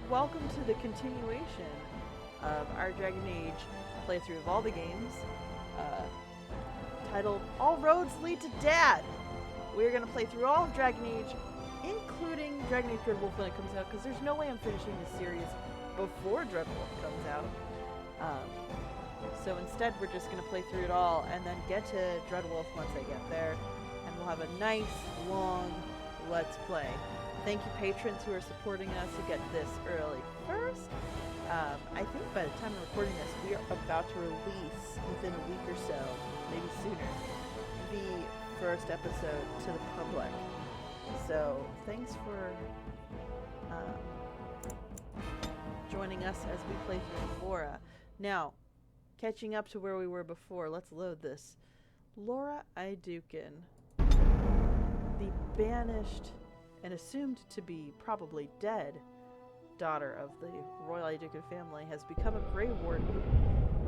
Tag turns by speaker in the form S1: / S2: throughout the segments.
S1: welcome to the continuation of our Dragon Age playthrough of all the games, titled All Roads Lead to Dad. We're going to play through all of Dragon Age, including Dragon Age Dreadwolf when it comes out, because there's no way I'm finishing this series before Dreadwolf comes out. So instead, we're just going to play through it all and then get to Dreadwolf once I get there, and we'll have a nice, long Let's Play. Thank you, patrons who are supporting us to get this early first. I think by the time I'm recording this, we are about to release, within a week or so, maybe sooner, the first episode to the public. So, thanks for joining us as we play through Lorah. Now, catching up to where we were before, let's load this. Lorah Aeducan, the banished and assumed to be probably dead daughter of the Royal Aeducan family, has become a Grey Warden,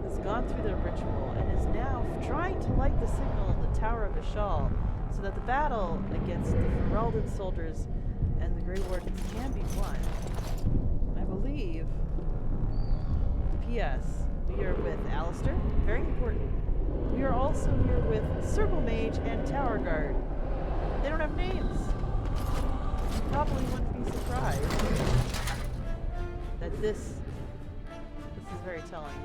S1: has gone through the ritual, and is now trying to light the signal in the Tower of Ishal so that the battle against the Ferelden soldiers and the Grey Wardens can be won. I believe. P.S. We are with Alistair. Very important. We are also here with Circle Mage and Tower Guard. They don't have names. You probably wouldn't be surprised that this is very telling.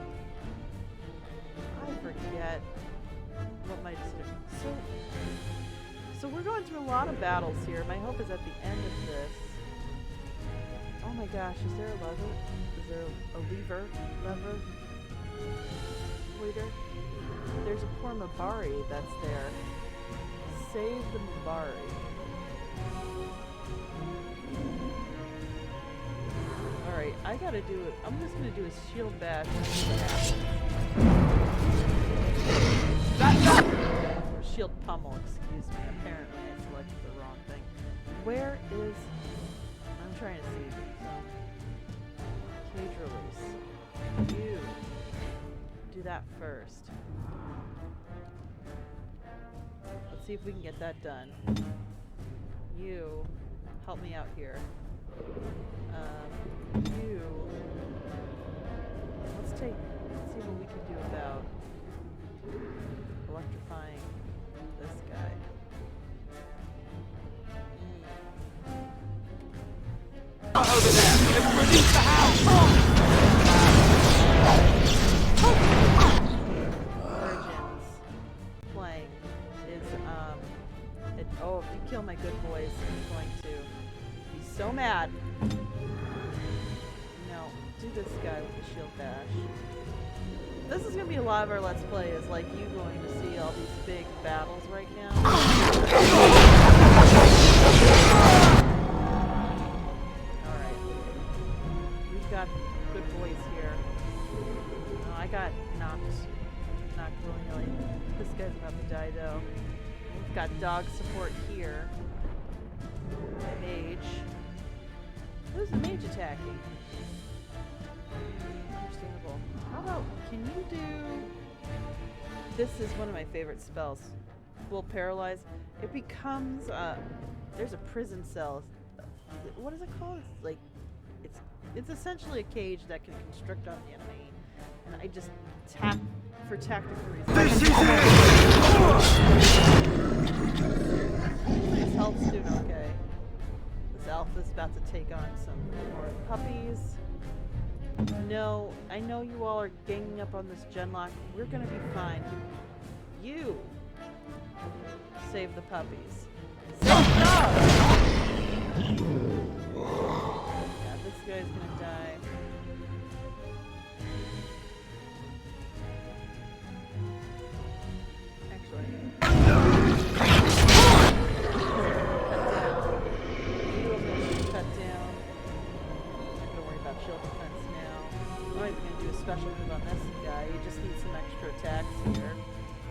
S1: I forget what my decision. So we're going through a lot of battles here. My hope is at the end of this. Oh my gosh, is there a lever? Is there a lever? Waiter? There's a poor Mabari that's there. Save the Mabari. Alright, I gotta do it. I'm just gonna do a shield bash and see what happens. Or shield pummel, excuse me. Apparently I selected the wrong thing. Where is... I'm trying to see. Cage release. You. Do that first. Let's see if we can get that done. You. Help me out here. You. Let's see what we can do about electrifying this guy.
S2: Over there! Let's release the house!
S1: Virgins playing is oh, if you kill my good boys, I'm going to be so mad. Do this guy with the shield bash. This is gonna be a lot of our Let's Play, is like you going to see all these big battles right now. Alright. We've got good boys here. Oh, I got knocked willy-nilly. This guy's about to die though. We've got dog support here. Mage. Who's the mage attacking? Understandable. How about, can you do... This is one of my favorite spells. Will paralyze. It becomes, there's a prison cell. What is it called? It's like, it's essentially a cage that can constrict on the enemy. And I just tap for tactical reasons.
S2: This is it!
S1: His health's doing okay. This alpha's about to take on some more puppies. No, I know you all are ganging up on this genlock. We're gonna be fine. You save the puppies. Save the dogs! Yeah, this guy's gonna die. Special move on this guy. You just need some extra attacks here.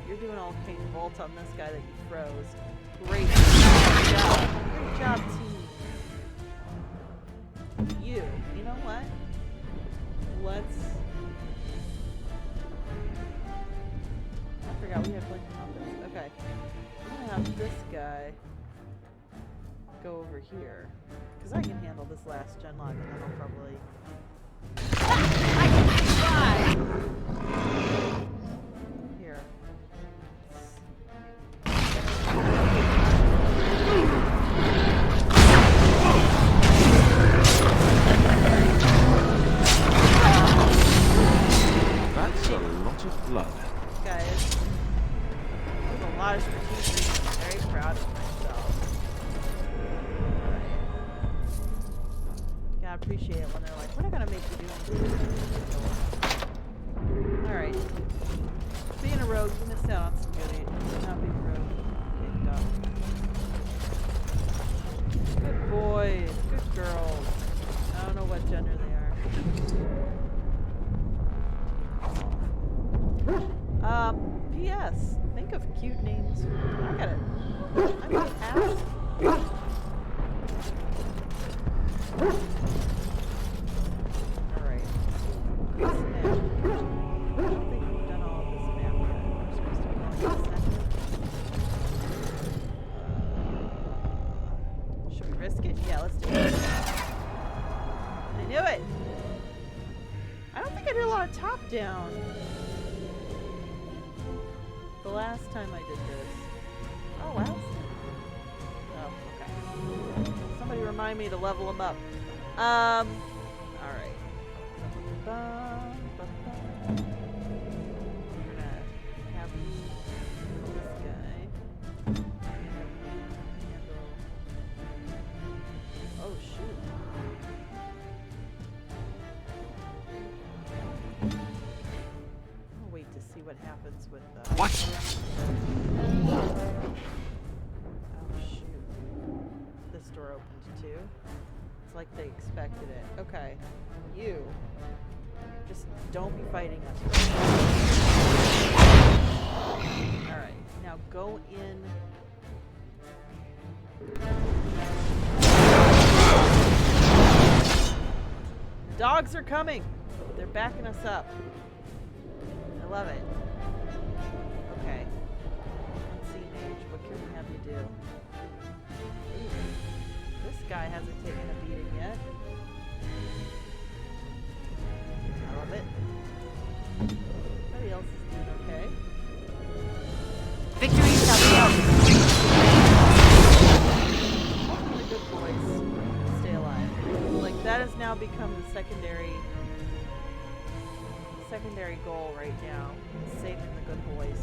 S1: You're doing all King Bolt on this guy that you froze. Great job. Great job, team. You know what? Let's... I forgot we had like compass. Okay. I'm gonna have this guy go over here. Because I can handle this last gen lock and then I'll probably... Here.
S2: That's a lot of blood.
S1: Guys, there's a lot of strategic. I'm very proud of myself. Alright. Gotta appreciate it when they're like, we're not gonna make you do anything. Alright. Being a rogue, you missed out on some goodies. Not being a rogue. Kicked up. Good boys. Good girls. I don't know what gender they are. P.S. Think of cute names. I gotta ask. Alright. This map. I don't think we've done all of this map yet. We're supposed to be going to the center. Should we risk it? Yeah, let's do it. I knew it! I don't think I did a lot of top-down. The last time I did this. Oh, last time. Oh, okay. Somebody remind me to level them up. Alright. We're gonna have this guy. Handle. Oh, shoot. I'll wait to see what happens with
S2: What?
S1: Oh shoot. This door opened too. It's like they expected it. Okay. You. Just don't be fighting us. Alright. Now go in. The dogs are coming! They're backing us up. I love it. Okay. Let's see, Mage. What can we have you do? Ooh. This guy hasn't taken a beating yet. I love it. Everybody else is doing okay.
S3: Victory shall be ours.
S1: Hopefully the good boys stay alive. Like, that has now become the secondary goal right now. Saving the good boys.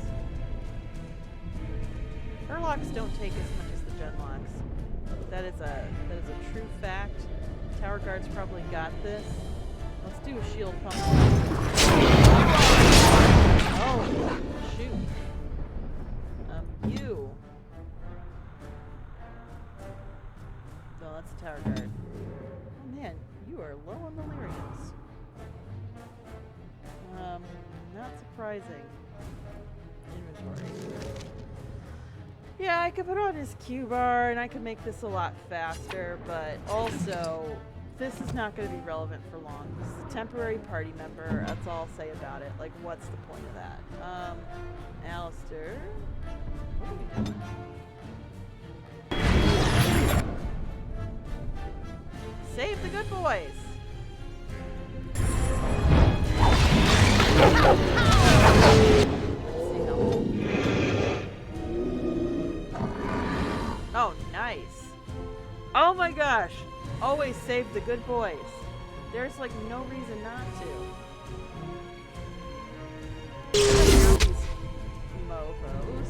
S1: Urloks don't take as much as the genlocks. That is a true fact. Tower guards probably got this. Let's do a shield pump. Oh, shoot. You. No, that's a tower guard. Oh man, you are low on the lyrians. Not surprising. Inventory. Yeah, I could put on his Q bar and I could make this a lot faster, but also, this is not going to be relevant for long. This is a temporary party member. That's all I'll say about it. Like, what's the point of that? Alistair. What are you doing? Save the good boys! Oh, nice. Oh my gosh. Always save the good boys. There's like no reason not to. These mofos.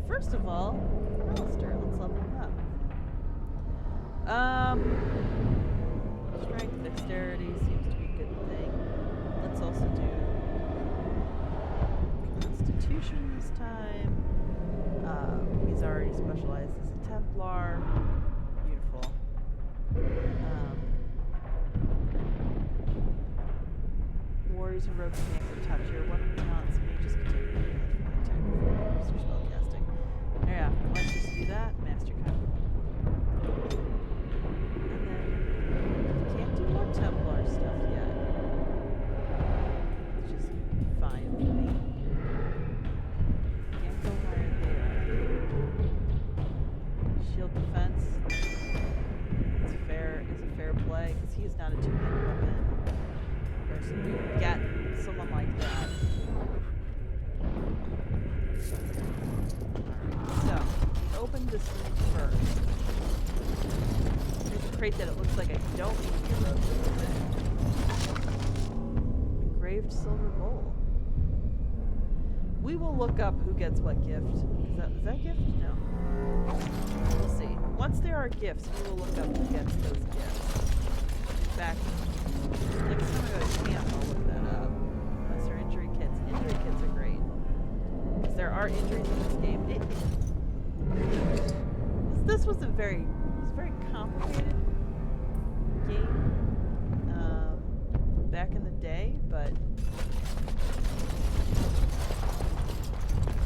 S1: First of all, Alistair, let's level him up. Strength, dexterity seems to be a good thing. Let's also do Constitution this time. He's already specialized as a Templar. Beautiful. Warriors and rogues can for top tier 1 recounts may just continue attack before spellcasting. Yeah, let's just do that. Master cut. And then can't do more Templar stuff yet. Which is fine with me. Can't go higher there. Shield defense. It's a fair play because he is not a two-handed weapon. Person you get someone like that. Alright, so we opened this room first. There's a crate that it looks like I don't need to be rogue. Engraved silver bowl. We will look up who gets what gift. Is that gift? No. We'll see. Once there are gifts, we will look up who gets those gifts. In fact, next time I go to camp, I'll look that up. Unless they're injury kits. Injury kits are great. Because there are injuries in this game. This was a very complicated game back in the day, but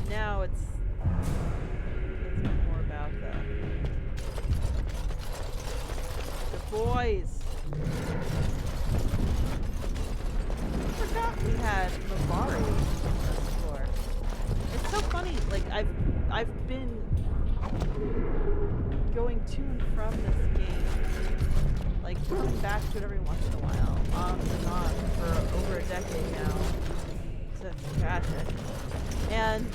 S1: now it's more about the boys. I forgot we had Mavari on the floor. It's so funny, like I've been going to and from this game, like coming back to it every once in a while, on and on for over a decade now. So that's tragic. And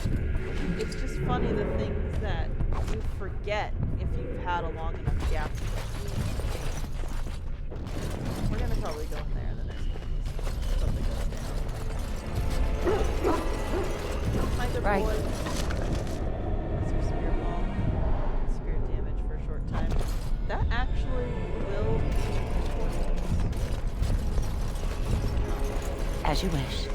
S1: it's just funny the things that you forget if you've had a long enough gap between games. We're gonna probably go in there in the next one. Something goes down. Hi there, boys. That's your spear ball. Spear damage for a short time. That actually will be points.
S3: As you wish.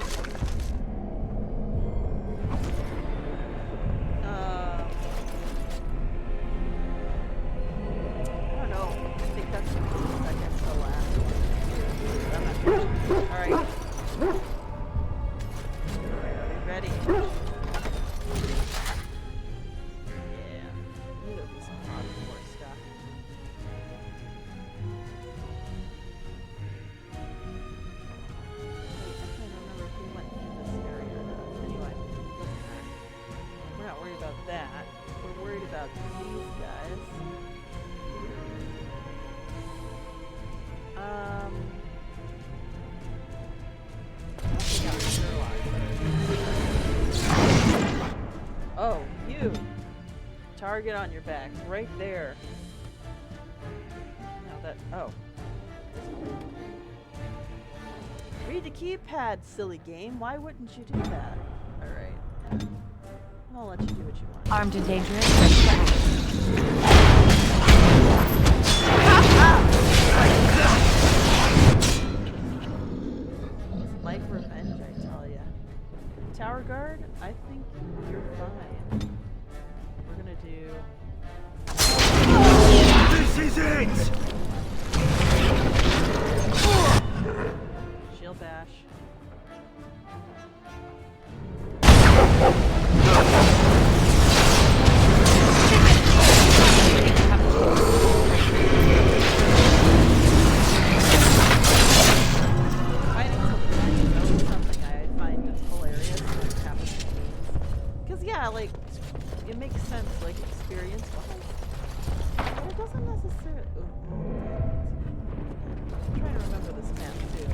S1: Oh, you! Target on your back, right there. Now that, oh. Read the keypad, silly game. Why wouldn't you do that? Alright. I'll let you do what you want.
S3: Armed and dangerous, ready for
S1: It's like revenge, I tell ya. Tower guard, I think you're fine. We're gonna do...
S2: This is it!
S1: Shield bash. Like, it makes sense, like, experience-wise. But it doesn't necessarily... I'm trying to remember this map, too.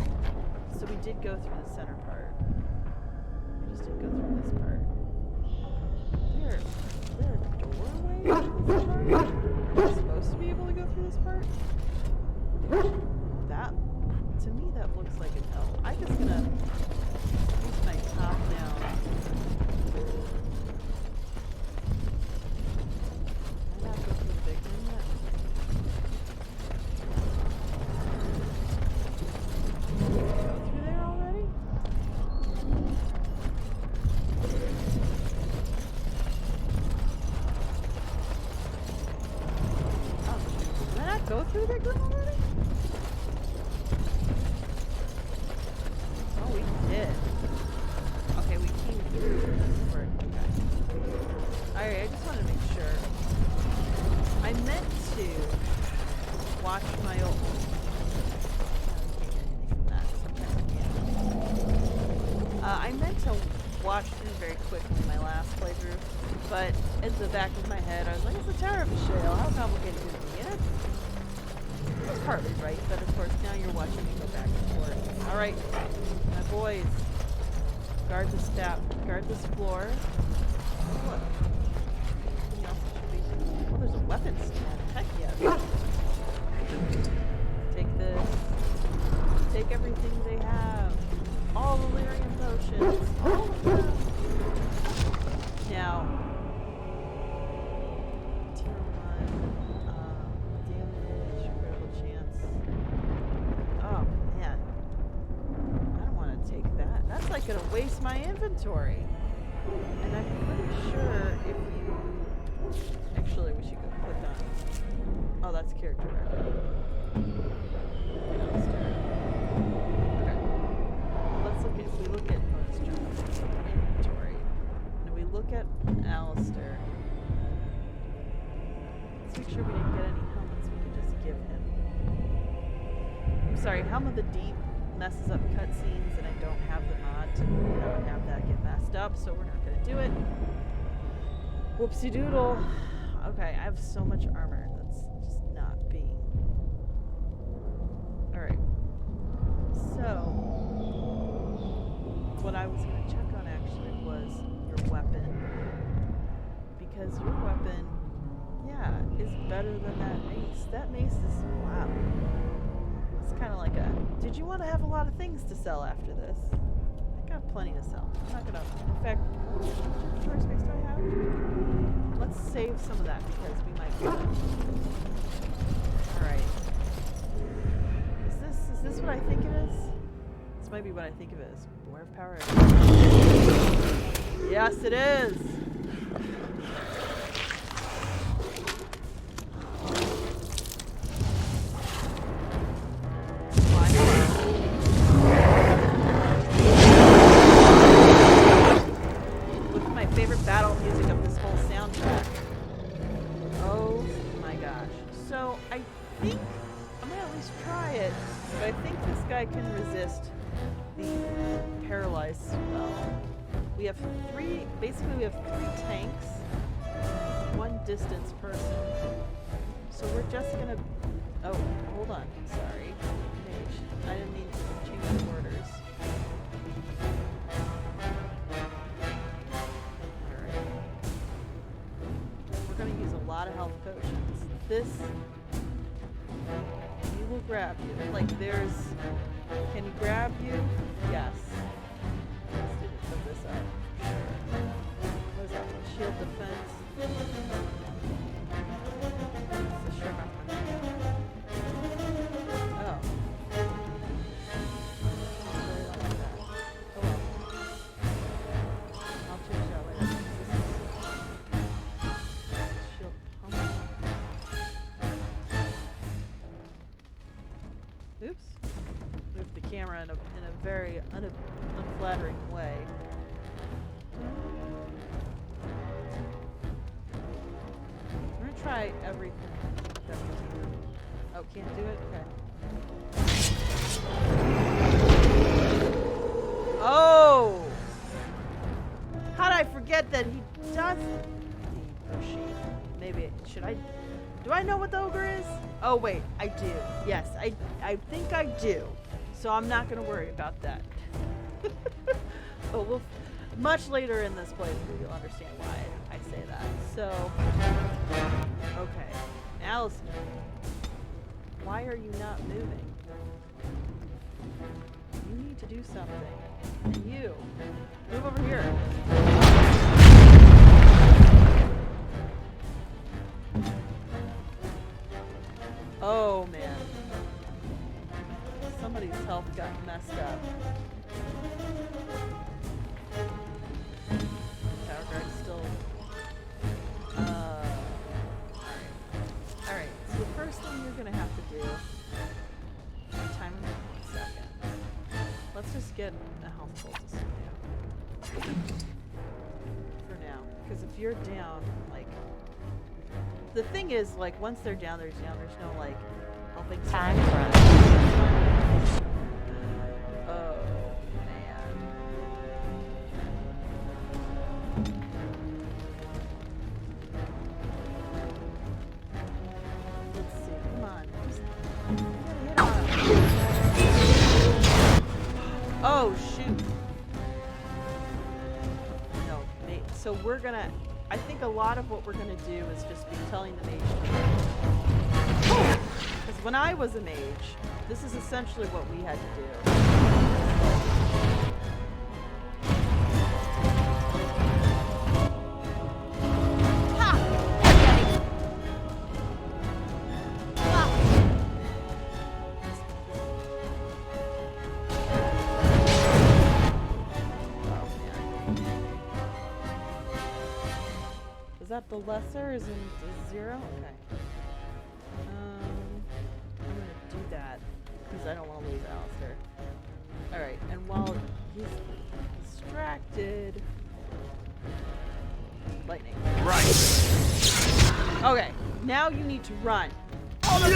S1: So we did go through the center part. We just didn't go through this part. Is there a doorway to this part? Are we supposed to be able to go through this part? That, to me, that looks like an L. I'm just gonna use my top-down... watched through very quickly my last playthrough, but in the back of my head, I was like, it's the Tower of Shale. How complicated could it be? And it's partly right, but of course now you're watching me go back and forth. All right, my boys, guard this floor. Oh, look. Anything else that should be? Oh, there's a weapon stand. Heck yes. Take this. Take everything they have. All the lyrium potions. All of them. Now, tier 1, damage, critical chance. Oh, man. I don't want to take that. That's like going to waste my inventory. And I'm pretty sure if you... Actually, we should go click on... Oh, that's character record. If we look at inventory, and we look at Alistair, let's make sure we didn't get any helmets we can just give him. I'm sorry, Helm of the Deep messes up cutscenes, and I don't have the mod to not have that get messed up, so we're not going to do it. Whoopsie doodle. Okay, I have so much armor that's just not being. Alright. So, what I was going to check on actually was your weapon. Because your weapon, yeah, is better than that mace. That mace is, wow. It's kind of like a, did you want to have a lot of things to sell after this? I got plenty to sell. I'm not going to, in fact, how much storage space do I have? Let's save some of that because we might get it. Alright. Is this what I think it is? This might be what I think of it as. Beware of power. Yes, it is! With my favorite battle music of this whole soundtrack. Oh my gosh. So, I think I'm gonna at least try it, but I think this guy can resist the paralyzed spell. We have basically we have 3 tanks, 1 distance person. So we're just gonna, oh, hold on, sorry. Mage, I didn't mean to change the orders. Alright. We're gonna use a lot of health potions. This, he will grab you. Like there's, can he grab you? Yes. Let's do this, put this up. What is that? Shield defense. It's a shrug off my name. Oh. Really like that. Oh well. I'll change that later. Shield pump. Oops. Move the camera in a very unflattering way. We're gonna try everything that we can. Oh, can't do it? Okay. Oh! How'd I forget that he does Maybe, should I? Do I know what the ogre is? Oh wait, I do. Yes, I think I do. So I'm not going to worry about that. But much later in this playthrough, you'll understand why I say that. So, okay. Alistair, why are you not moving? You need to do something. And you, move over here. Oh man. Somebody's health got messed up. Tower guard's still... Alright, so the first thing you're gonna have to do... Timer for 1 second. Let's just get a health poultice in you. For now. Because if you're down, like... The thing is, like, once they're down, there's no, like, helping
S3: Time for us.
S1: Oh, man. Oh, shoot. No, so we're gonna... I think a lot of what we're gonna do is just be telling the mage to run. Because when I was a mage, this is essentially what we had to do. Is that the lesser? Is it 0? Okay. I'm gonna do that because I don't want to lose Alistair. Alright, and while he's distracted... Lightning.
S2: Right.
S1: Okay, now you need to run. Because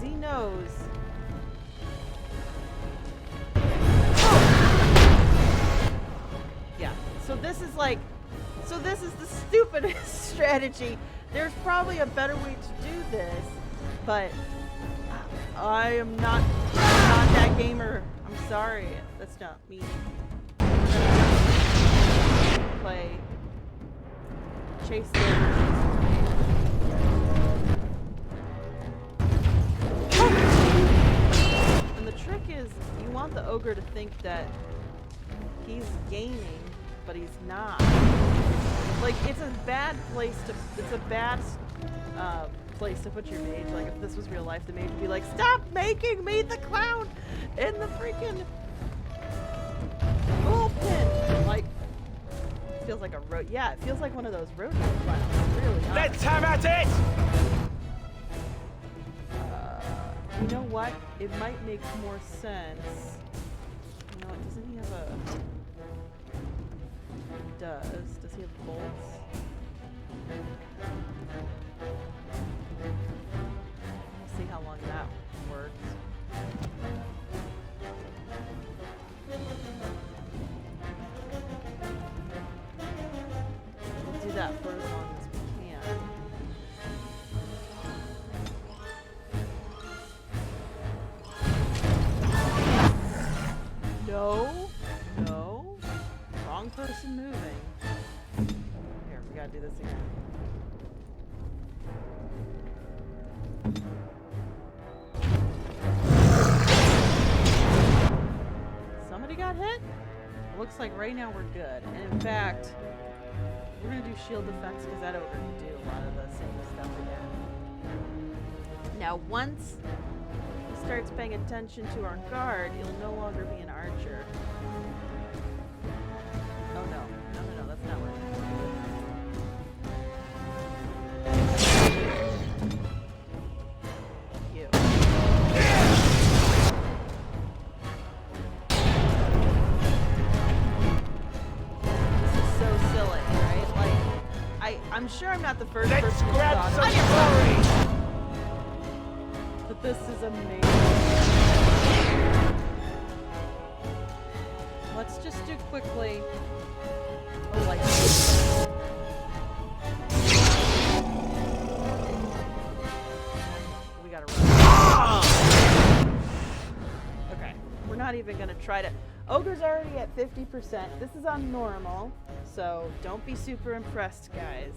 S1: he knows... Yeah, so this is like... So this is the stupidest strategy. There's probably a better way to do this, but I am not that gamer. I'm sorry. That's not me. Play chase the And the trick is you want the ogre to think that he's gaining, but he's not. Like, it's a bad place to put your mage. Like, if this was real life, the mage would be like, stop making me the clown in the freaking bullpen. Like, it feels like a yeah, it feels like one of those rodeo clowns. Really,
S2: Let's have at it!
S1: you know what? It might make more sense. You know what? Doesn't he have a... Does he have bolts? We'll see how long that works. We'll do that for as long as we can. No. Wrong person moving. Here, we gotta do this again. Somebody got hit? It looks like right now we're good. And in fact, we're gonna do shield defense because that ogre can do a lot of the same stuff again. Now, once he starts paying attention to our guard, he'll no longer be an archer. Oh no, that's not working. You. This is so silly, right? Like, I'm sure I'm not the first
S2: Let's
S1: person to
S2: grab
S1: thought
S2: some
S1: of
S2: glory!
S1: but this is amazing. Let's just do quickly. Oh, like we gotta run. Okay, we're not even gonna try to. Ogre's already at 50%. This is on normal, so don't be super impressed, guys.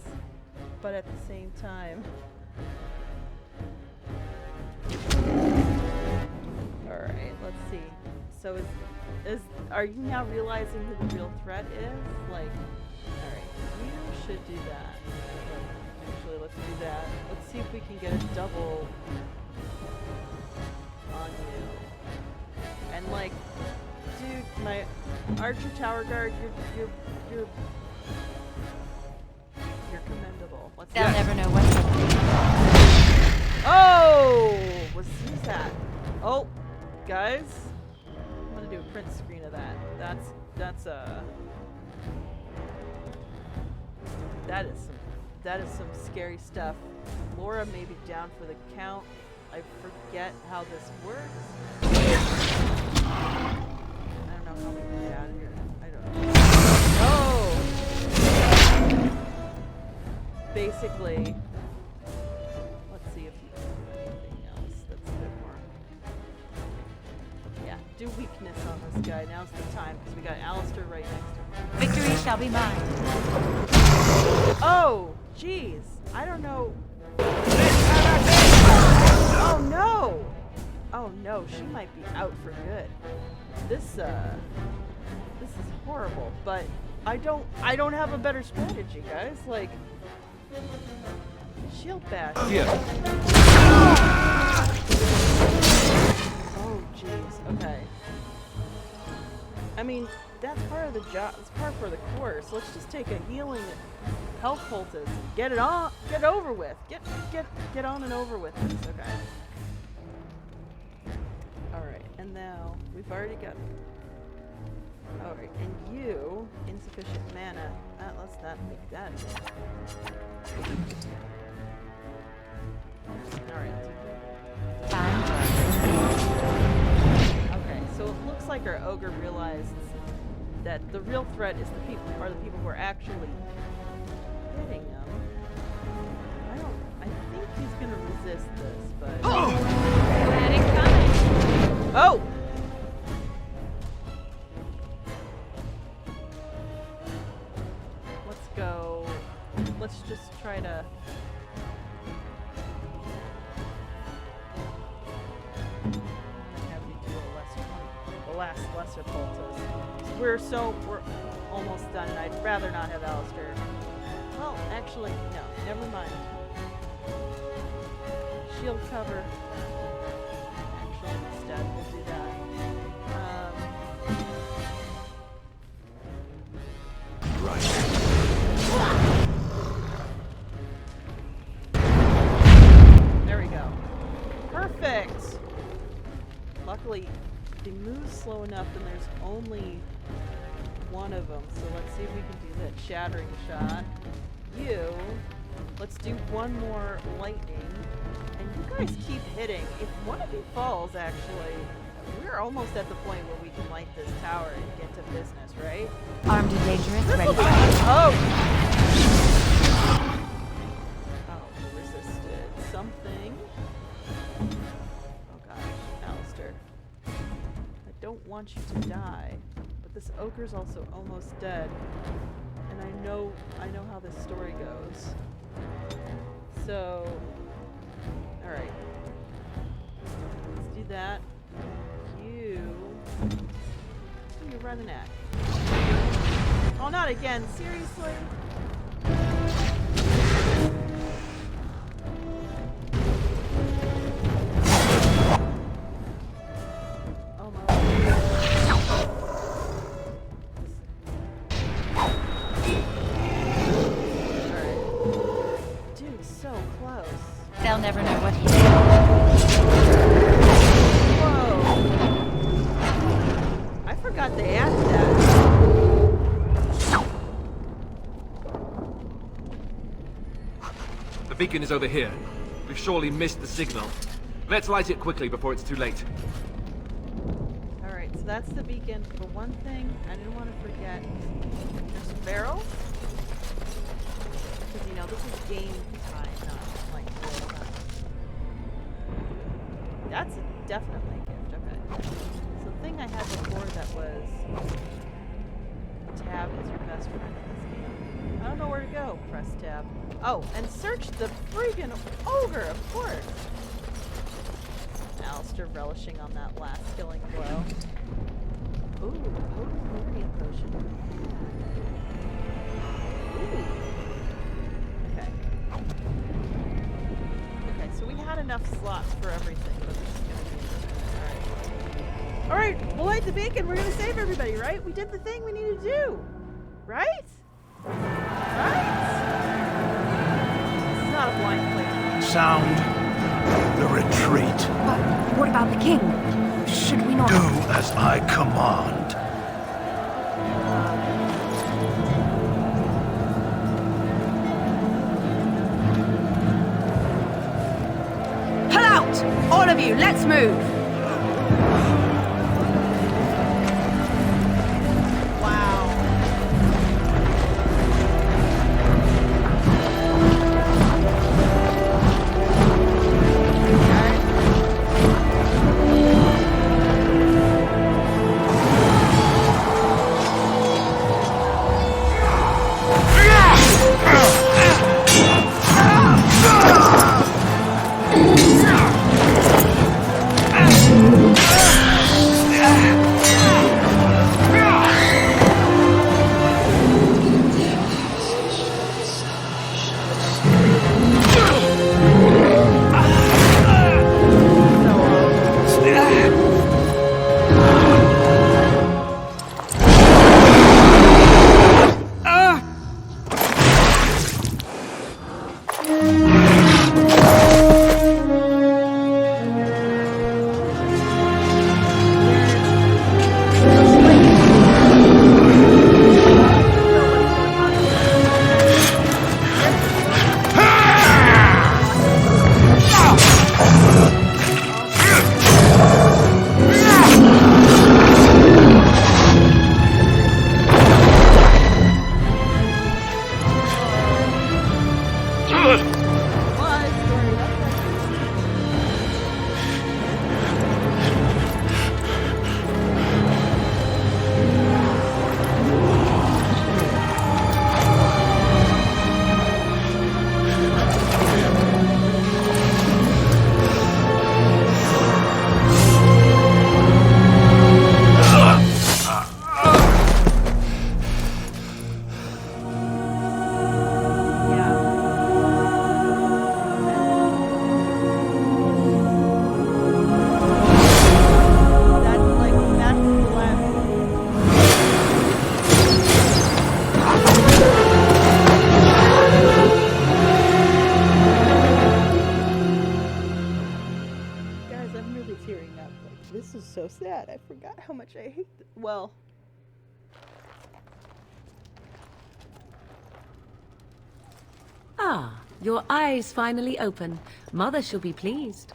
S1: But at the same time. Alright, let's see. So are you now realizing who the real threat is? Like, alright, you should do that. Actually, let's do that. Let's see if we can get a double on you. And like, dude, my archer tower guard, you're commendable. Let's
S3: They'll never know what's happening.
S1: Oh! Who's that? Oh, guys, I'm gonna do a print screen of that. That is some scary stuff. Lorah may be down for the count. I forget how this works. I don't know how we can get out of here. I don't know. Oh! Basically, let's see if you can do anything else that's a bit more. Yeah, do weakness on this guy. Now's the time, because we got Alistair right next to him.
S3: Victory shall be mine.
S1: Oh, jeez. I don't know. Oh, no. Oh, no. She might be out for good. This is horrible, but I don't have a better strategy, guys. Like, shield bash.
S2: Yeah.
S1: Oh, jeez. Okay. I mean, that's part of the job. It's part for the course. Let's just take a healing health poultice and get it on, get over with. Get on and over with this. Okay. All right, and now we've already got. All right, and you insufficient mana. Let's not make that. All right. Okay, so it looks like our ogre realized that the real threat is the people who are actually hitting him. I think he's gonna resist this, but oh! Let's go. Let's just try to. Lesser poultice. We're almost done, and I'd rather not have Alistair. Well, actually, no, never mind. Shield cover. Actually, instead, we'll do that.
S2: Right.
S1: There we go. Perfect. Luckily, they move slow enough, and there's only one of them. So let's see if we can do that shattering shot. Let's do one more lightning, and you guys keep hitting. If one of you falls, actually, we're almost at the point where we can light this tower and get to business, right?
S3: Armed and dangerous, ready for
S1: Oh, resisted something. Oh gosh, Alistair. I don't want you to die, but this ogre's also almost dead, and I know how this story goes. So, all right, let's do that. Who you running at? Oh, not again! Seriously?
S3: They'll never know what he did.
S1: Whoa! I forgot they added that.
S2: The beacon is over here. We've surely missed the signal. Let's light it quickly before it's too late.
S1: Alright, so that's the beacon. But one thing I didn't want to forget. There's barrels. Because, you know, this is game time, not like real time. That's definitely a gift. Okay. So the thing I had before that was tab is your best friend in this game. I don't know where to go. Press tab. Oh, and search the friggin' ogre, of course. Alistair relishing on that last killing blow. Ooh, potent potion. Ooh. Okay. Okay, so we had enough slots for everything, but this is gonna be interesting. Alright, we'll light the beacon. We're gonna save everybody, right? We did the thing we needed to do. Right? Right? This is not a blind place.
S4: Sound the retreat.
S3: But what about the king? Should we not...
S4: Do as I command.
S3: Pull out! All of you, let's move!
S1: tearing up. Like, this is so sad. I forgot how much I hate well.
S3: Ah, your eyes finally open. Mother shall be pleased.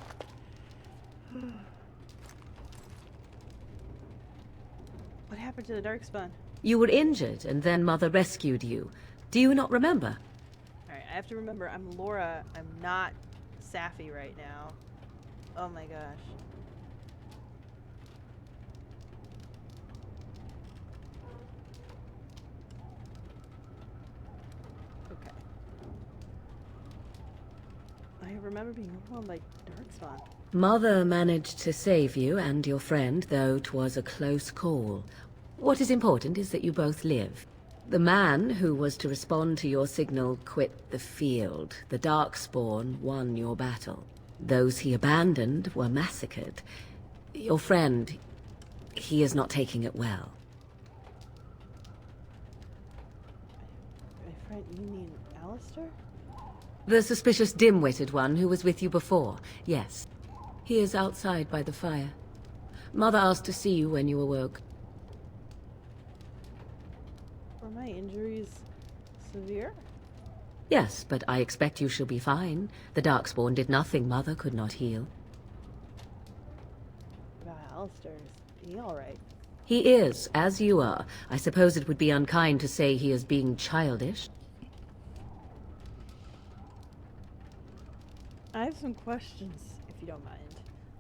S1: What happened to the Darkspawn?
S3: You were injured, and then Mother rescued you. Do you not remember?
S1: Alright, I have to remember I'm Lorah. I'm not Sapphy right now. Oh my gosh. Okay. I remember being overwhelmed by Darkspawn.
S3: Mother managed to save you and your friend, though 'twas a close call. What is important is that you both live. The man who was to respond to your signal quit the field. The Darkspawn won your battle. Those he abandoned were massacred. Your friend, he is not taking it well.
S1: My friend, you mean Alistair?
S3: The suspicious dim-witted one who was with you before, yes. He is outside by the fire. Mother asked to see you when you awoke.
S1: Were my injuries severe?
S3: Yes, but I expect you shall be fine. The Darkspawn did nothing Mother could not heal.
S1: About Alistair, is he alright?
S3: He is, as you are. I suppose it would be unkind to say he is being childish.
S1: I have some questions, if you don't mind.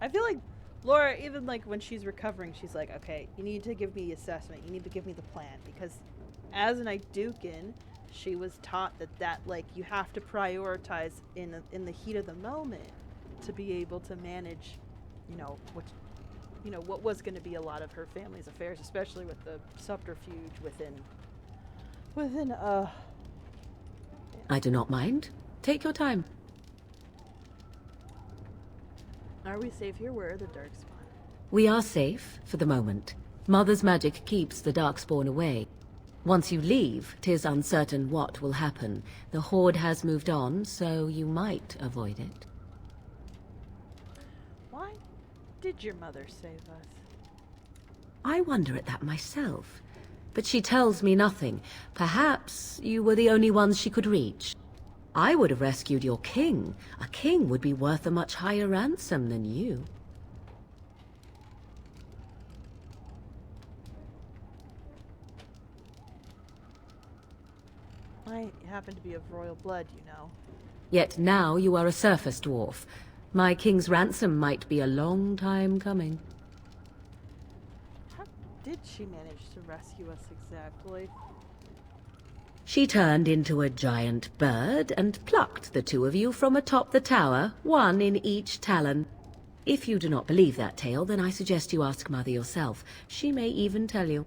S1: I feel like Lorah, even like when she's recovering, she's like, okay, you need to give me the assessment. You need to give me the plan. Because as an Aeducan, she was taught that like you have to prioritize in the heat of the moment to be able to manage, what was going to be a lot of her family's affairs, especially with the subterfuge within.
S3: I do not mind. Take your time.
S1: Are we safe here? Where are the Darkspawn?
S3: We are safe, for the moment. Mother's magic keeps the Darkspawn away. Once you leave, 'tis uncertain what will happen. The Horde has moved on, so you might avoid it.
S1: Why did your mother save us?
S3: I wonder at that myself. But she tells me nothing. Perhaps you were the only ones she could reach. I would have rescued your king. A king would be worth a much higher ransom than you.
S1: I happen to be of royal blood, you know.
S3: Yet now you are a surface dwarf. My king's ransom might be a long time coming.
S1: How did she manage to rescue us exactly?
S3: She turned into a giant bird and plucked the two of you from atop the tower, one in each talon. If you do not believe that tale, then I suggest you ask Mother yourself. She may even tell you.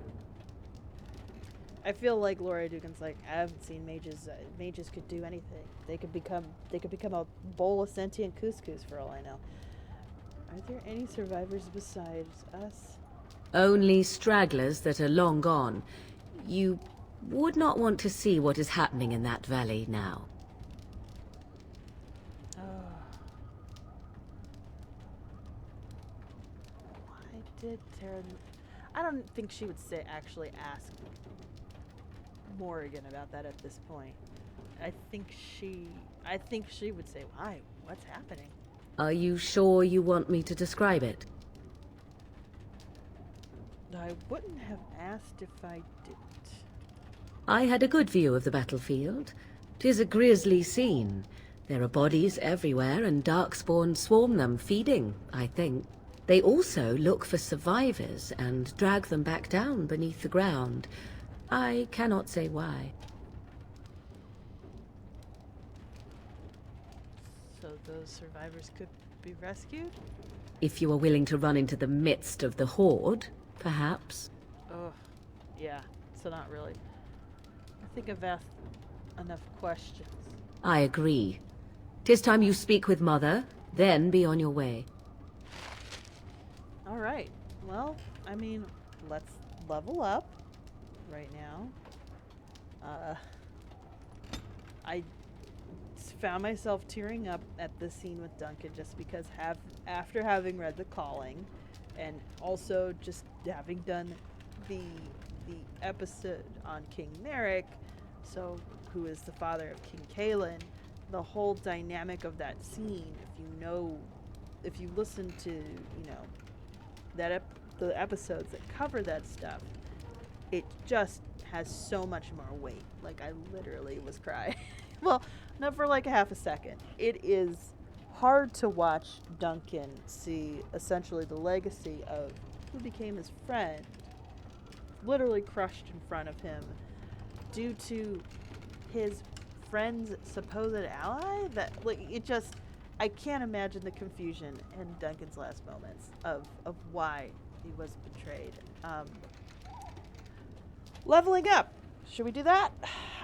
S1: I feel like Lorah Aeducan's like, I haven't seen mages. Mages could do anything. They could become a bowl of sentient couscous for all I know. Are there any survivors besides us?
S3: Only stragglers that are long gone. You would not want to see what is happening in that valley now.
S1: Oh. Why did Terra... I don't think she would actually ask Morrigan about that at this point. I think she would say, why? What's happening?
S3: Are you sure you want me to describe it?
S1: I wouldn't have asked if I didn't.
S3: I had a good view of the battlefield. 'Tis a grisly scene. There are bodies everywhere, and Darkspawn swarm them, feeding, I think. They also look for survivors and drag them back down beneath the ground. I cannot say why.
S1: So those survivors could be rescued?
S3: If you are willing to run into the midst of the Horde, perhaps.
S1: Oh, yeah. So not really. I think I've asked enough questions.
S3: I agree. 'Tis time you speak with Mother, then be on your way.
S1: All right. Well, I mean, let's level up right now. I found myself tearing up at this scene with Duncan just because after having read The Calling, and also just having done the episode on King Merrick, so who is the father of King Kaelin, the whole dynamic of that scene, if you listen to, the episodes that cover that stuff, it just has so much more weight. Like, I literally was crying. Well, not for like a half a second. It is hard to watch Duncan see essentially the legacy of who became his friend literally crushed in front of him due to his friend's supposed ally. That, like, it just, I can't imagine the confusion in Duncan's last moments of why he was betrayed. Leveling up. Should we do that?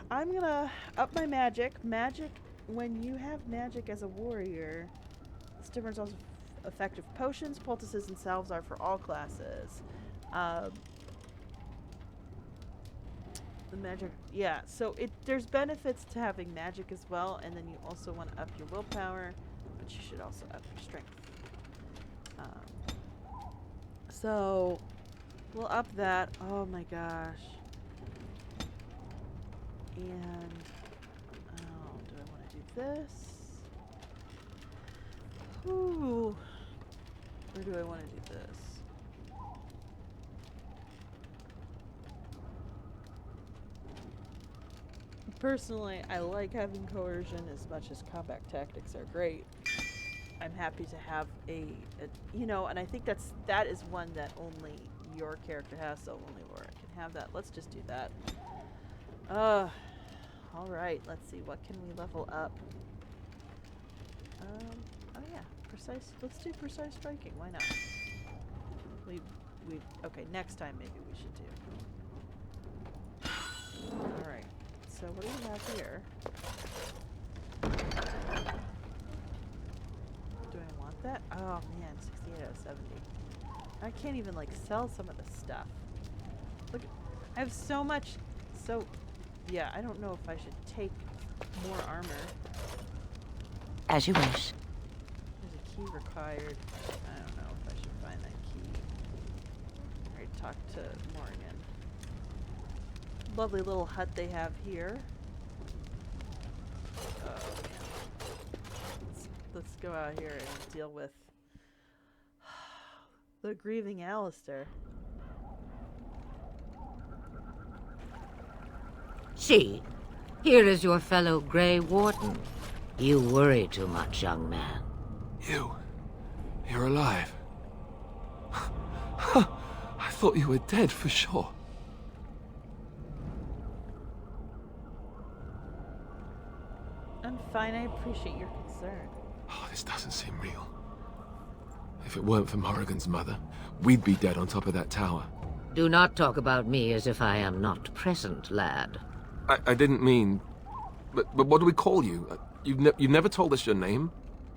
S1: I'm gonna up my magic. Magic, when you have magic as a warrior, this difference also effective potions, poultices, and salves are for all classes. The magic, yeah, so there's benefits to having magic as well, and then you also want to up your willpower, but you should also up your strength. So we'll up that. Oh my gosh. And do I want to do this? Ooh. Or do I want to do this? Personally, I like having coercion as much as combat tactics are great. I'm happy to have and I think that is one that only your character has, so only Lorah can have that. Let's just do that. All right, let's see, what can we level up? Oh yeah, precise. Let's do precise striking. Why not? Okay, next time maybe we should do. All right. So what do we have here? Do I want that? Oh man, 68 out of 70. I can't even like sell some of this stuff. Look, I have so much. So yeah, I don't know if I should take more armor.
S3: As you wish.
S1: There's a key required. I don't know if I should find that key. Alright, talk to Morgan. Lovely little hut they have here. Oh man. Let's go out here and deal with the grieving Alistair.
S5: See, here is your fellow Grey Warden. You worry too much, young man.
S6: You're alive. I thought you were dead for sure.
S1: I'm fine, I appreciate your concern.
S6: Oh, this doesn't seem real. If it weren't for Morrigan's mother, we'd be dead on top of that tower.
S5: Do not talk about me as if I am not present, lad.
S6: I didn't mean... But what do we call you? You've never told us your name?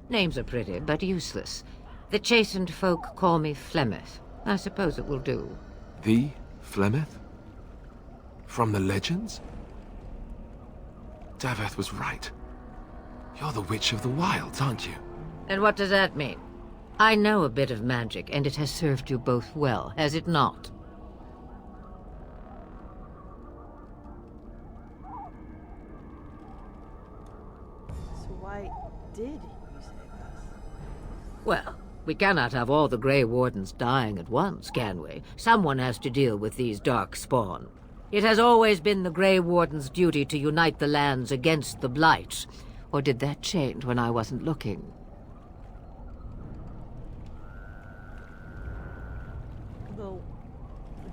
S5: Names are pretty, but useless. The chastened folk call me Flemeth. I suppose it will do.
S6: The Flemeth? From the legends? Daveth was right. You're the Witch of the Wilds, aren't you?
S5: And what does that mean? I know a bit of magic, and it has served you both well, has it not?
S1: So why did you save us?
S5: Well, we cannot have all the Grey Wardens dying at once, can we? Someone has to deal with these dark spawn. It has always been the Grey Warden's duty to unite the lands against the Blight. Or did that change when I wasn't looking?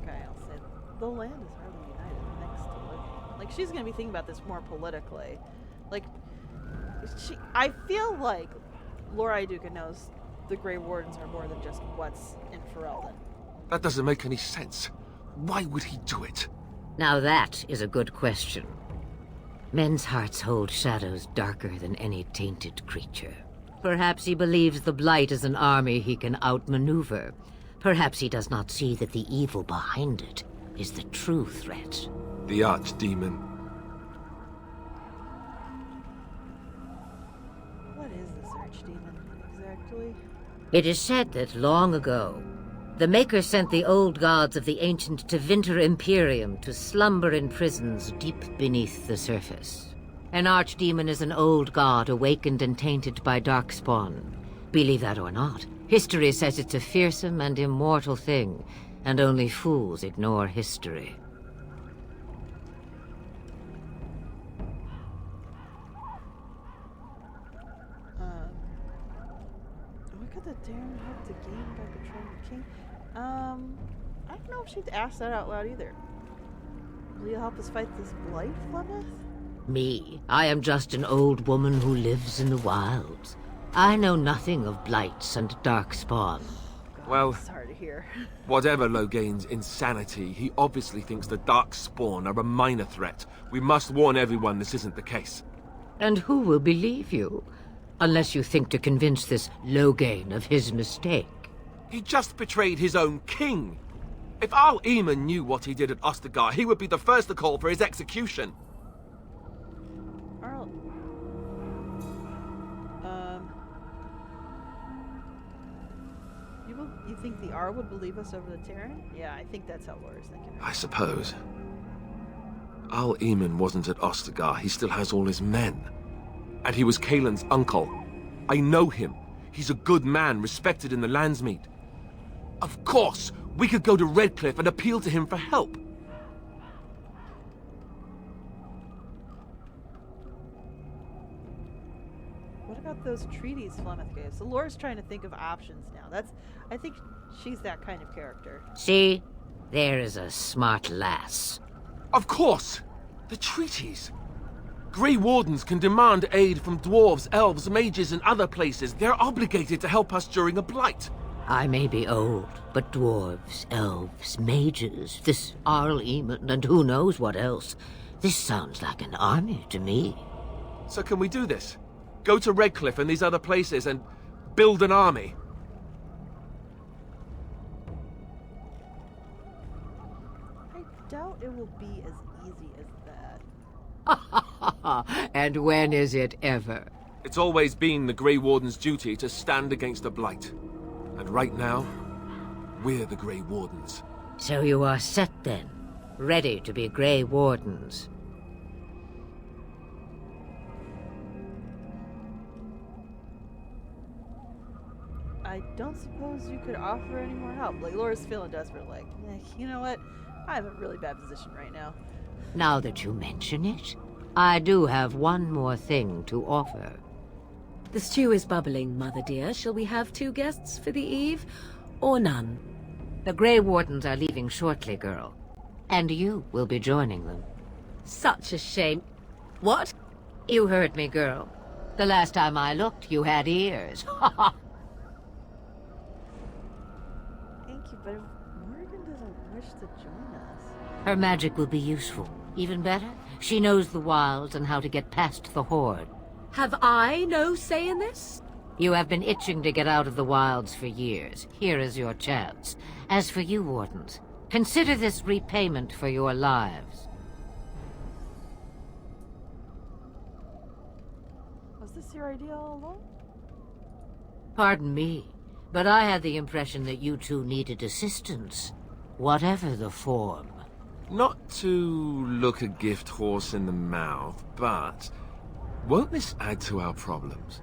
S1: Okay, I'll say the land is hardly united thanks to living. Like, she's gonna be thinking about this more politically. Like, I feel like Lorah Aeducan knows the Grey Wardens are more than just what's in Ferelden.
S6: That doesn't make any sense. Why would he do it?
S5: Now that is a good question. Men's hearts hold shadows darker than any tainted creature. Perhaps he believes the Blight is an army he can outmaneuver. Perhaps he does not see that the evil behind it is the true threat.
S6: The Archdemon.
S5: It is said that long ago, the Maker sent the old gods of the ancient Tevinter Imperium to slumber in prisons deep beneath the surface. An archdemon is an old god awakened and tainted by darkspawn. Believe that or not, history says it's a fearsome and immortal thing, and only fools ignore history.
S1: What could the Darren hope to gain by betraying the king? I don't know if she'd ask that out loud either. Will you help us fight this blight, Flemeth?
S5: Me? I am just an old woman who lives in the wilds. I know nothing of blights and darkspawn.
S2: Well,
S1: Sorry to hear.
S2: whatever Loghain's insanity, he obviously thinks the Darkspawn are a minor threat. We must warn everyone this isn't the case.
S5: And who will believe you? Unless you think to convince this Loghain of his mistake.
S2: He just betrayed his own king. If Arl Eamon knew what he did at Ostagar, he would be the first to call for his execution.
S1: Arl. You think the R would believe us over the Terran? Yeah, I think that's how Laura's thinking.
S6: I suppose. Arl Eamon wasn't at Ostagar. He still has all his men.
S2: And he was Kaelin's uncle. I know him. He's a good man, respected in the Landsmeet. Of course, we could go to Redcliffe and appeal to him for help.
S1: What about those treaties Flemeth gave? So Laura's trying to think of options now. I think she's that kind of character.
S5: See? There is a smart lass.
S2: Of course! The treaties. Grey Wardens can demand aid from dwarves, elves, mages, and other places. They're obligated to help us during a blight.
S5: I may be old, but dwarves, elves, mages, this Arl Eamon, and who knows what else. This sounds like an army to me.
S2: So can we do this? Go to Redcliffe and these other places and build an army?
S1: I doubt it will be as easy as that.
S5: And when is it ever?
S2: It's always been the Grey Warden's duty to stand against the blight. And right now, we're the Grey Wardens.
S5: So you are set then, ready to be Grey Wardens.
S1: I don't suppose you could offer any more help. Like, Laura's feeling desperate, like, you know what? I'm in a really bad position right now.
S5: Now that you mention it, I do have one more thing to offer.
S3: The stew is bubbling, Mother dear. Shall we have 2 guests for the eve, or none?
S5: The Grey Wardens are leaving shortly, girl. And you will be joining them.
S3: Such a shame. What?
S5: You heard me, girl. The last time I looked, you had ears.
S1: Thank you, but if Morgan doesn't wish to join us...
S5: Her magic will be useful. Even better, she knows the wilds and how to get past the Horde.
S3: Have I no say in this?
S5: You have been itching to get out of the wilds for years. Here is your chance. As for you, Wardens, consider this repayment for your lives.
S1: Was this your idea all along?
S5: Pardon me, but I had the impression that you two needed assistance, whatever the form.
S2: Not to look a gift horse in the mouth, but won't this add to our problems?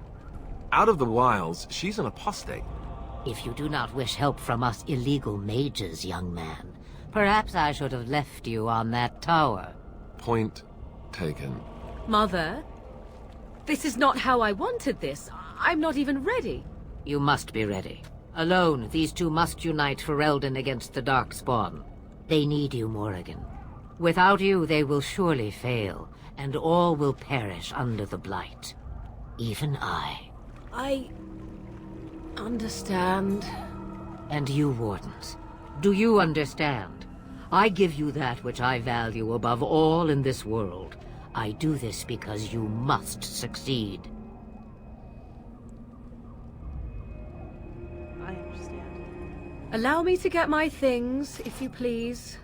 S2: Out of the wilds, she's an apostate.
S5: If you do not wish help from us illegal mages, young man, perhaps I should have left you on that tower.
S6: Point taken.
S3: Mother, this is not how I wanted this. I'm not even ready.
S5: You must be ready. Alone, these two must unite for Eldon against the Darkspawn. They need you, Morrigan. Without you, they will surely fail, and all will perish under the Blight. Even I.
S3: I understand.
S5: And you, Wardens, do you understand? I give you that which I value above all in this world. I do this because you must succeed.
S1: I understand.
S3: Allow me to get my things, if you please.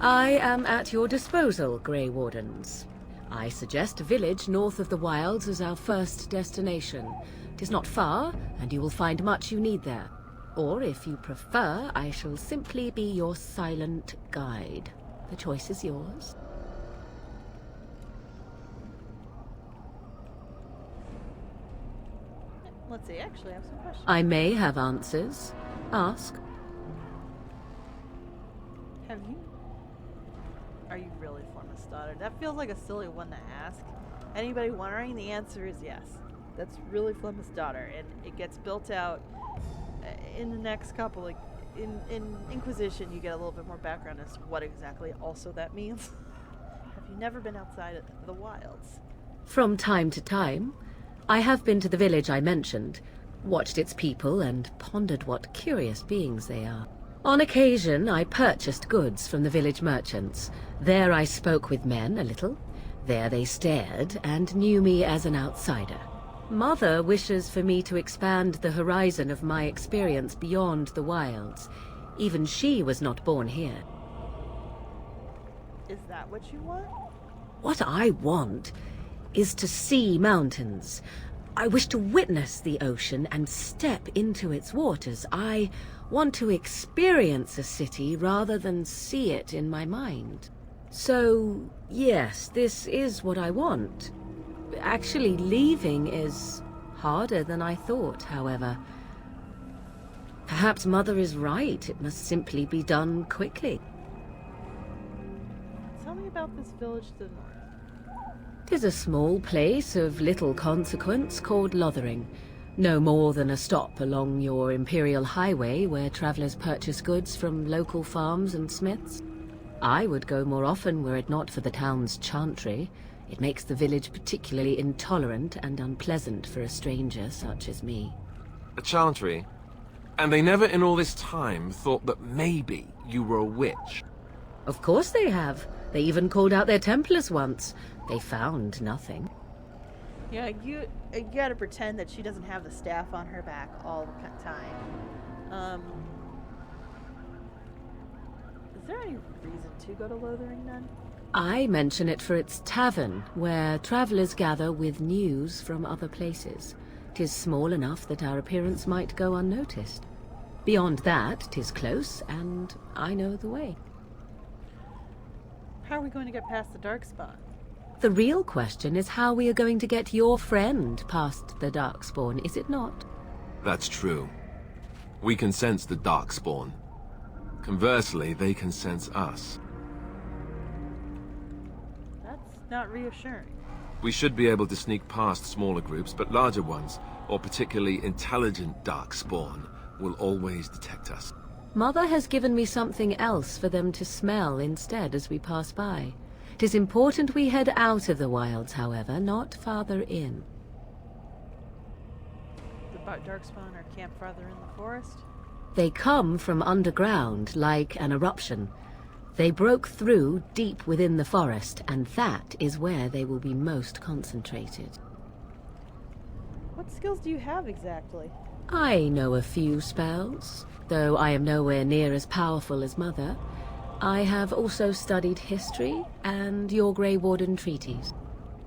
S3: I am at your disposal, Grey Wardens. I suggest a village north of the wilds as our first destination. It is not far, and you will find much you need there. Or, if you prefer, I shall simply be your silent guide. The choice is yours.
S1: Let's see, actually, I have some questions.
S3: I may have answers. Ask.
S1: Are you really Florma's daughter? That feels like a silly one to ask. Anybody wondering? The answer is yes. That's really Florma's daughter, and it gets built out in the next couple. Like in Inquisition, you get a little bit more background as to what exactly also that means. Have you never been outside of the wilds?
S3: From time to time, I have been to the village I mentioned, watched its people, and pondered what curious beings they are. On occasion, I purchased goods from the village merchants. There I spoke with men a little. There they stared and knew me as an outsider. Mother wishes for me to expand the horizon of my experience beyond the wilds. Even she was not born here.
S1: Is that what you want?
S3: What I want is to see mountains. I wish to witness the ocean and step into its waters. I want to experience a city rather than see it in my mind. So, yes, this is what I want. Actually, leaving is harder than I thought, however. Perhaps Mother is right. It must simply be done quickly.
S1: Tell me about this village to the north.
S3: 'Tis a small place of little consequence called Lothering. No more than a stop along your Imperial Highway where travelers purchase goods from local farms and smiths. I would go more often were it not for the town's chantry. It makes the village particularly intolerant and unpleasant for a stranger such as me.
S2: A chantry? And they never in all this time thought that maybe you were a witch?
S3: Of course they have. They even called out their Templars once. They found nothing.
S1: Yeah, you gotta pretend that she doesn't have the staff on her back all the time. Is there any reason to go to Lothering then?
S3: I mention it for its tavern, where travelers gather with news from other places. 'Tis small enough that our appearance might go unnoticed. Beyond that, 'tis close, and I know the way.
S1: How are we going to get past the Darkspawn?
S3: The real question is how we are going to get your friend past the Darkspawn, is it not?
S2: That's true. We can sense the Darkspawn. Conversely, they can sense us.
S1: That's not reassuring.
S2: We should be able to sneak past smaller groups, but larger ones, or particularly intelligent Darkspawn, will always detect us.
S3: Mother has given me something else for them to smell instead as we pass by. 'Tis important we head out of the wilds, however, not farther in.
S1: The Darkspawn are camped farther in the forest?
S3: They come from underground, like an eruption. They broke through deep within the forest, and that is where they will be most concentrated.
S1: What skills do you have exactly?
S3: I know a few spells, though I am nowhere near as powerful as Mother. I have also studied history and your Grey Warden treaties.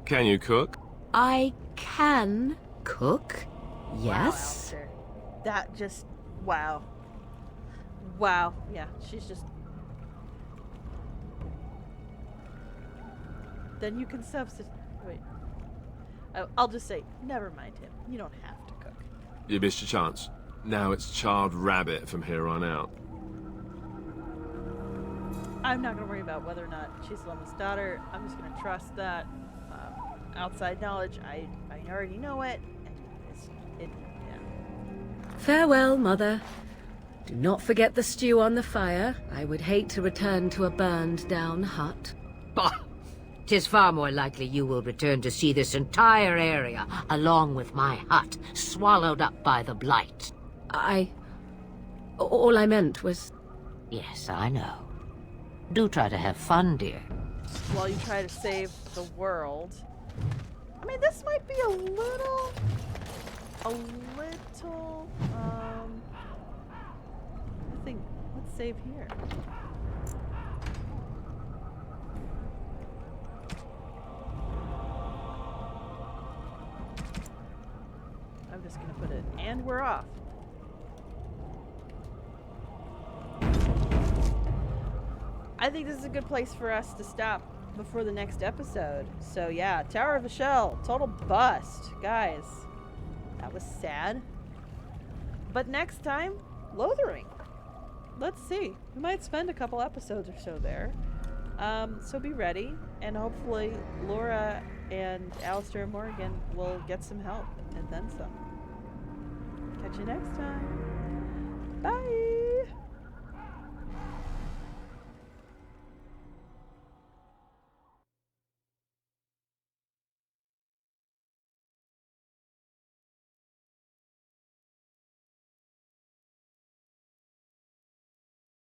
S2: Can you cook?
S3: I can cook, yes.
S1: Wow, Alistair. That just... wow. Wow. Yeah, she's just... Then you can substitute... Wait. I'll just say, never mind him. You don't have to cook.
S2: You missed your chance. Now it's charred rabbit from here on out.
S1: I'm not going to worry about whether or not she's Loma's daughter. I'm just going to trust that outside knowledge. I already know it. And yeah.
S3: Farewell, Mother. Do not forget the stew on the fire. I would hate to return to a burned-down hut.
S5: Bah! 'Tis far more likely you will return to see this entire area, along with my hut, swallowed up by the blight.
S3: All I meant was...
S5: Yes, I know. Do try to have fun, dear.
S1: While you try to save the world. I mean, this might be a little... I think, let's save here. and we're off. I think this is a good place for us to stop before the next episode. So yeah, Tower of Ashell, total bust. Guys, that was sad. But next time, Lothering. Let's see. We might spend a couple episodes or so there. So be ready, and hopefully Lorah and Alistair and Morgan will get some help, and then some. Catch you next time.